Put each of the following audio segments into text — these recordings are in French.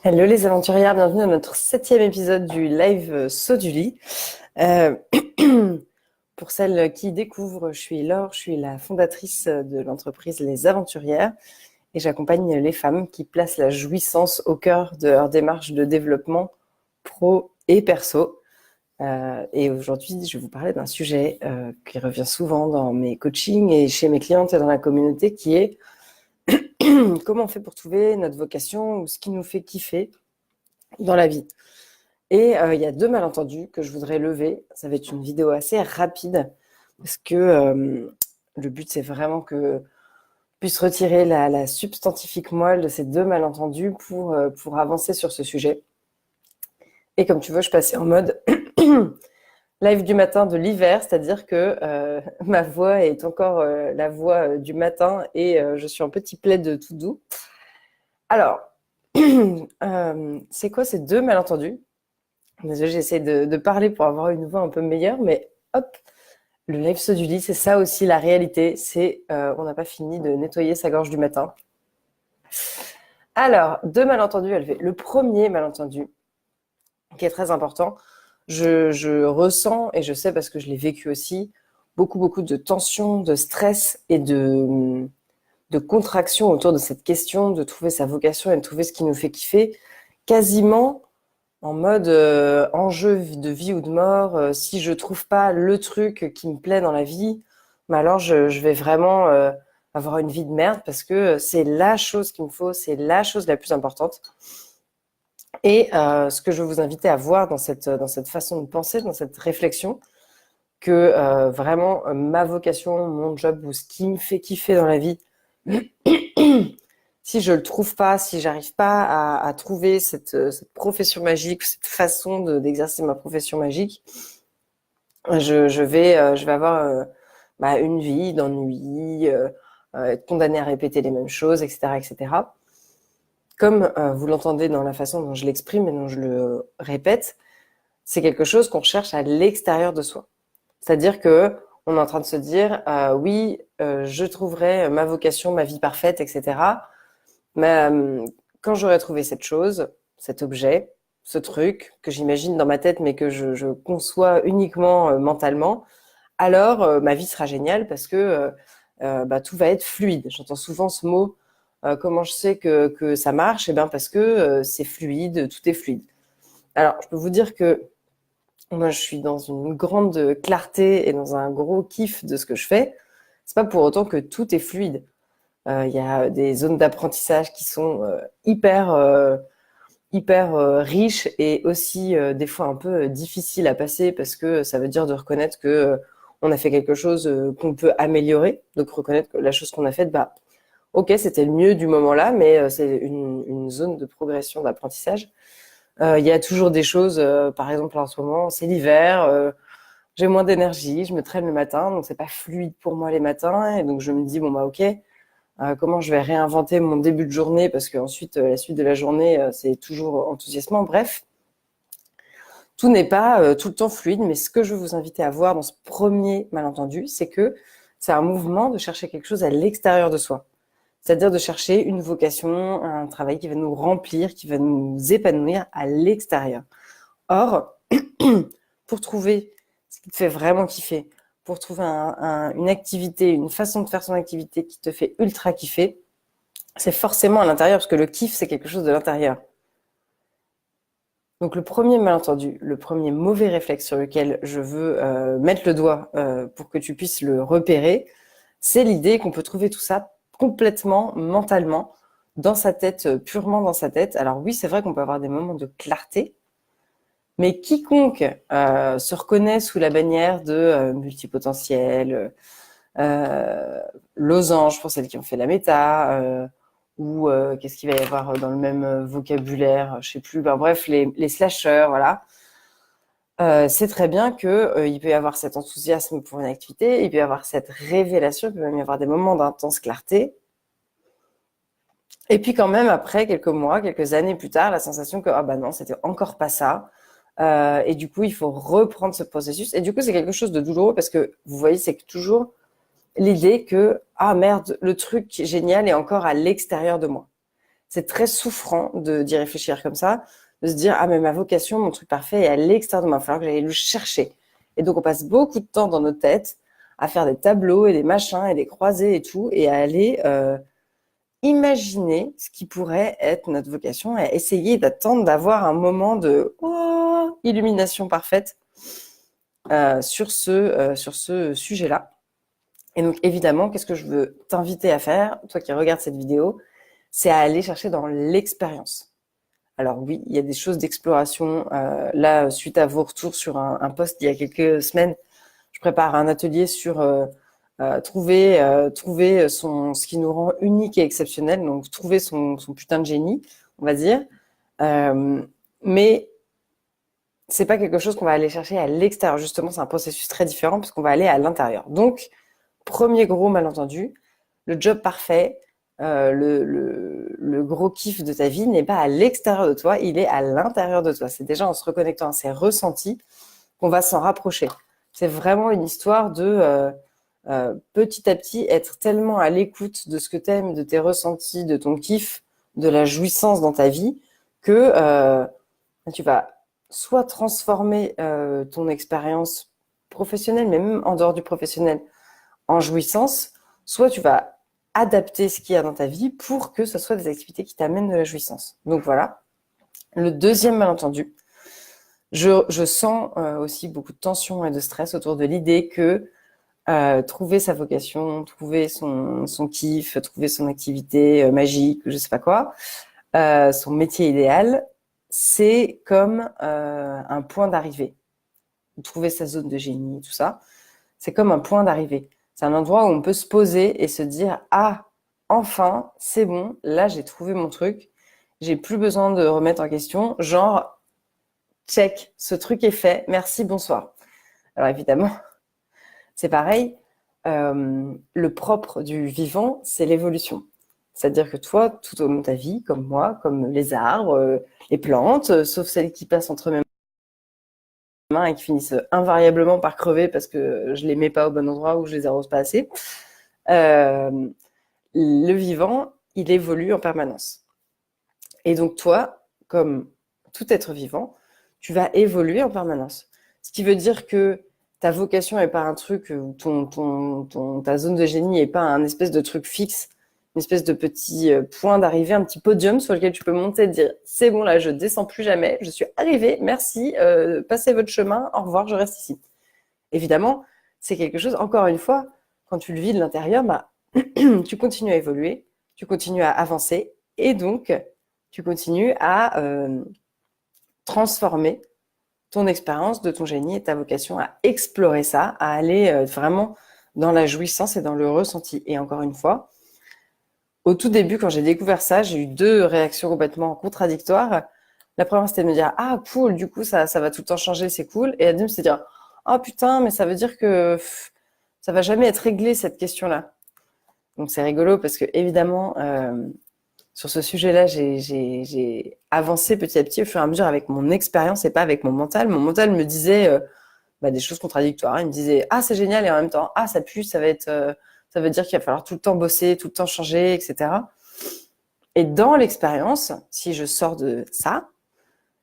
Hello les aventurières, bienvenue dans notre 7e épisode du live Saut du lit. Euh, pour celles qui découvrent, je suis Laure, je suis la fondatrice de l'entreprise Les Aventurières et j'accompagne les femmes qui placent la jouissance au cœur de leur démarche de développement pro et perso. Et aujourd'hui, je vais vous parler d'un sujet qui revient souvent dans mes coachings et chez mes clientes et dans la communauté qui est comment on fait pour trouver notre vocation ou ce qui nous fait kiffer dans la vie. Et il y a 2 malentendus que je voudrais lever. Ça va être une vidéo assez rapide parce que le but, c'est vraiment que je puisse retirer la substantifique moelle de ces 2 malentendus pour avancer sur ce sujet. Et comme tu veux, je passais en mode live du matin de l'hiver, c'est-à-dire que ma voix est encore la voix du matin et je suis en petit plaid tout doux. Alors, c'est quoi ces 2 malentendus? Désolée, j'essaie de parler pour avoir une voix un peu meilleure, mais hop, le live saut du lit, c'est ça aussi la réalité. C'est on n'a pas fini de nettoyer sa gorge du matin. Alors, 2 malentendus élevés. Le premier malentendu, qui est très important, je ressens, et je sais parce que je l'ai vécu aussi, beaucoup de tension, de stress et de contraction autour de cette question de trouver sa vocation et de trouver ce qui nous fait kiffer, quasiment en mode enjeu de vie ou de mort. Si je trouve pas le truc qui me plaît dans la vie, mais alors je vais vraiment avoir une vie de merde parce que c'est la chose qu'il me faut, c'est la chose la plus importante. Et ce que je veux vous inviter à voir dans cette façon de penser, dans cette réflexion, que vraiment ma vocation, mon job ou ce qui me fait kiffer dans la vie, si je le trouve pas, si j'arrive pas à trouver cette profession magique, cette façon d'exercer ma profession magique, je vais avoir une vie d'ennui, être condamnée à répéter les mêmes choses, etc., etc. Comme vous l'entendez dans la façon dont je l'exprime et dont je le répète, c'est quelque chose qu'on cherche à l'extérieur de soi. C'est-à-dire que on est en train de se dire oui, je trouverai ma vocation, ma vie parfaite, etc. Mais quand j'aurai trouvé cette chose, cet objet, ce truc que j'imagine dans ma tête mais que je conçois uniquement mentalement, alors ma vie sera géniale parce que tout va être fluide. J'entends souvent ce mot. Comment je sais que ça marche? Eh bien parce que c'est fluide, tout est fluide. Alors, je peux vous dire que moi, je suis dans une grande clarté et dans un gros kiff de ce que je fais. C'est pas pour autant que tout est fluide. Il y a des zones d'apprentissage qui sont hyper riches et aussi des fois un peu difficiles à passer parce que ça veut dire de reconnaître que on a fait quelque chose qu'on peut améliorer. Donc reconnaître que la chose qu'on a faite, ok, c'était le mieux du moment là, mais c'est une zone de progression, d'apprentissage. Il y a toujours des choses, par exemple en ce moment, c'est l'hiver, j'ai moins d'énergie, je me traîne le matin, donc c'est pas fluide pour moi les matins, et donc je me dis bon ok, comment je vais réinventer mon début de journée parce qu'ensuite la suite de la journée c'est toujours enthousiasmant. Bref, tout n'est pas tout le temps fluide, mais ce que je veux vous inviter à voir dans ce premier malentendu, c'est que c'est un mouvement de chercher quelque chose à l'extérieur de soi. C'est-à-dire de chercher une vocation, un travail qui va nous remplir, qui va nous épanouir à l'extérieur. Or, pour trouver ce qui te fait vraiment kiffer, pour trouver une activité, une façon de faire son activité qui te fait ultra kiffer, c'est forcément à l'intérieur, parce que le kiff, c'est quelque chose de l'intérieur. Donc le premier malentendu, le premier mauvais réflexe sur lequel je veux mettre le doigt pour que tu puisses le repérer, c'est l'idée qu'on peut trouver tout ça complètement mentalement, dans sa tête, purement dans sa tête. Alors oui, c'est vrai qu'on peut avoir des moments de clarté, mais quiconque se reconnaît sous la bannière de multipotentiel, losange pour celles qui ont fait la méta, ou qu'est-ce qu'il va y avoir dans le même vocabulaire, je sais plus, bref, les slasheurs, voilà. C'est très bien que il peut y avoir cet enthousiasme pour une activité, il peut y avoir cette révélation, il peut même y avoir des moments d'intense clarté. Et puis quand même, après quelques mois, quelques années plus tard, la sensation que non, c'était encore pas ça. Et du coup, il faut reprendre ce processus. Et du coup, c'est quelque chose de douloureux parce que vous voyez, c'est toujours l'idée que merde, le truc génial est encore à l'extérieur de moi. c'est très souffrant d'y réfléchir comme ça, de se dire, ah, mais ma vocation, mon truc parfait est à l'extérieur de moi, il va falloir que j'aille le chercher. Et donc, on passe beaucoup de temps dans nos têtes à faire des tableaux et des machins et des croisés et tout, et à aller imaginer ce qui pourrait être notre vocation et essayer d'attendre d'avoir un moment de illumination parfaite sur ce sujet-là. Et donc, évidemment, qu'est-ce que je veux t'inviter à faire, toi qui regardes cette vidéo, c'est à aller chercher dans l'expérience. Alors oui, il y a des choses d'exploration. Là, suite à vos retours sur un post d'il y a quelques semaines, je prépare un atelier sur trouver ce qui nous rend unique et exceptionnel, donc trouver son putain de génie, on va dire. Mais c'est pas quelque chose qu'on va aller chercher à l'extérieur. Justement, c'est un processus très différent parce qu'on va aller à l'intérieur. Donc, premier gros malentendu, le job parfait, le gros kiff de ta vie n'est pas à l'extérieur de toi, il est à l'intérieur de toi. C'est déjà en se reconnectant à ses ressentis qu'on va s'en rapprocher. C'est vraiment une histoire de petit à petit être tellement à l'écoute de ce que t'aimes, de tes ressentis, de ton kiff, de la jouissance dans ta vie, que tu vas soit transformer ton expérience professionnelle, mais même en dehors du professionnel, en jouissance, soit tu vas adapter ce qu'il y a dans ta vie pour que ce soit des activités qui t'amènent de la jouissance. Donc voilà. Le deuxième malentendu, je sens aussi beaucoup de tension et de stress autour de l'idée que trouver sa vocation, trouver son kiff, trouver son activité magique, je sais pas quoi, son métier idéal, c'est comme un point d'arrivée. Trouver sa zone de génie, tout ça, c'est comme un point d'arrivée. C'est un endroit où on peut se poser et se dire « Ah, enfin, c'est bon, là j'ai trouvé mon truc, j'ai plus besoin de remettre en question, genre, check, ce truc est fait, merci, bonsoir. » Alors évidemment, c'est pareil, le propre du vivant, c'est l'évolution. C'est-à-dire que toi, tout au long de ta vie, comme moi, comme les arbres, les plantes, sauf celles qui passent entre mes mains et qui finissent invariablement par crever parce que je les mets pas au bon endroit ou je les arrose pas assez, le vivant, il évolue en permanence. Et donc toi, comme tout être vivant, tu vas évoluer en permanence. Ce qui veut dire que ta vocation n'est pas un truc, ou ta zone de génie n'est pas un espèce de truc fixe, une espèce de petit point d'arrivée, un petit podium sur lequel tu peux monter et dire « c'est bon, là, je descends plus jamais, je suis arrivée, merci, passez votre chemin, au revoir, je reste ici ». Évidemment, c'est quelque chose, encore une fois, quand tu le vis de l'intérieur, bah, tu continues à évoluer, tu continues à avancer et donc tu continues à transformer ton expérience de ton génie et ta vocation, à explorer ça, à aller vraiment dans la jouissance et dans le ressenti. Et encore une fois, au tout début, quand j'ai découvert ça, j'ai eu deux réactions complètement contradictoires. La première, c'était de me dire « Ah, cool, du coup, ça va tout le temps changer, c'est cool. » Et la deuxième, c'était de dire « Ah, putain, mais ça veut dire que ça va jamais être réglé, cette question-là. » Donc, c'est rigolo parce que, évidemment, sur ce sujet-là, j'ai avancé petit à petit au fur et à mesure avec mon expérience et pas avec mon mental. Mon mental me disait des choses contradictoires. Il me disait « Ah, c'est génial » et en même temps « Ah, ça pue, ça veut dire qu'il va falloir tout le temps bosser, tout le temps changer, etc. » Et dans l'expérience, si je sors de ça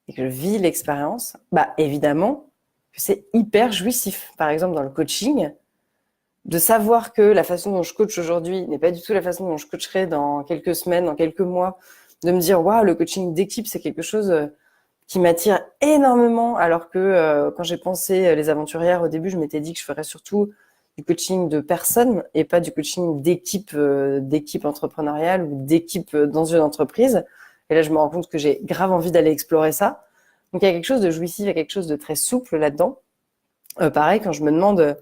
et que je vis l'expérience, évidemment que c'est hyper jouissif. Par exemple, dans le coaching, de savoir que la façon dont je coach aujourd'hui n'est pas du tout la façon dont je coacherai dans quelques semaines, dans quelques mois, de me dire « Waouh, le coaching d'équipe, c'est quelque chose qui m'attire énormément », alors que quand j'ai pensé les aventurières, au début, je m'étais dit que je ferais surtout du coaching de personnes et pas du coaching d'équipe entrepreneuriale ou d'équipe dans une entreprise. Et là, je me rends compte que j'ai grave envie d'aller explorer ça. Donc, il y a quelque chose de jouissif, il y a quelque chose de très souple là-dedans. Pareil, quand je me demande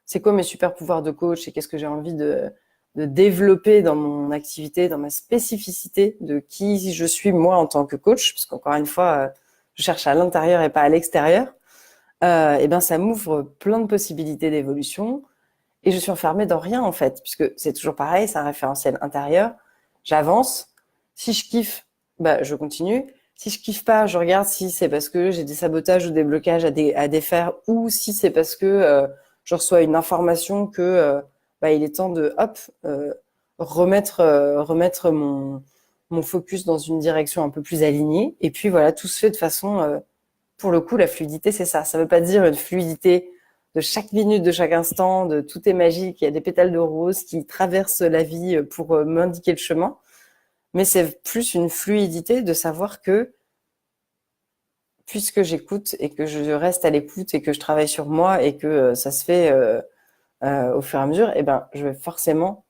c'est quoi mes super pouvoirs de coach et qu'est-ce que j'ai envie de développer dans mon activité, dans ma spécificité de qui je suis moi en tant que coach, parce qu'encore une fois, je cherche à l'intérieur et pas à l'extérieur, et ça m'ouvre plein de possibilités d'évolution et je suis enfermée dans rien en fait, puisque c'est toujours pareil, c'est un référentiel intérieur, j'avance, si je kiffe, je continue, si je kiffe pas, je regarde si c'est parce que j'ai des sabotages ou des blocages à défaire ou si c'est parce que je reçois une information que il est temps de remettre mon mon focus dans une direction un peu plus alignée. Et puis voilà, tout se fait de façon, pour le coup, la fluidité, c'est ça. Ça veut pas dire une fluidité de chaque minute, de chaque instant, de tout est magique, il y a des pétales de rose qui traversent la vie pour m'indiquer le chemin. Mais c'est plus une fluidité de savoir que, puisque j'écoute et que je reste à l'écoute et que je travaille sur moi et que ça se fait au fur et à mesure, eh ben, je vais forcément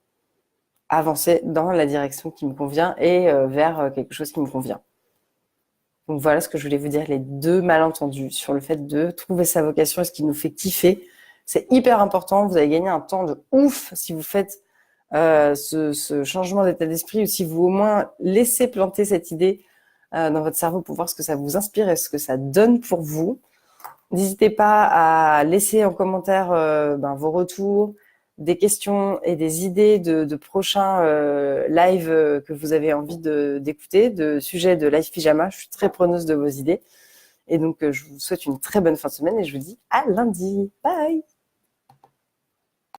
avancer dans la direction qui me convient et vers quelque chose qui me convient. Donc voilà ce que je voulais vous dire, les deux malentendus sur le fait de trouver sa vocation et ce qui nous fait kiffer. C'est hyper important, vous allez gagner un temps de ouf si vous faites ce changement d'état d'esprit ou si vous au moins laissez planter cette idée dans votre cerveau pour voir ce que ça vous inspire et ce que ça donne pour vous. N'hésitez pas à laisser en commentaire vos retours, des questions et des idées de prochains lives que vous avez envie d'écouter, de sujets de Live Pyjama. Je suis très preneuse de vos idées. Et donc, je vous souhaite une très bonne fin de semaine et je vous dis à lundi. Bye!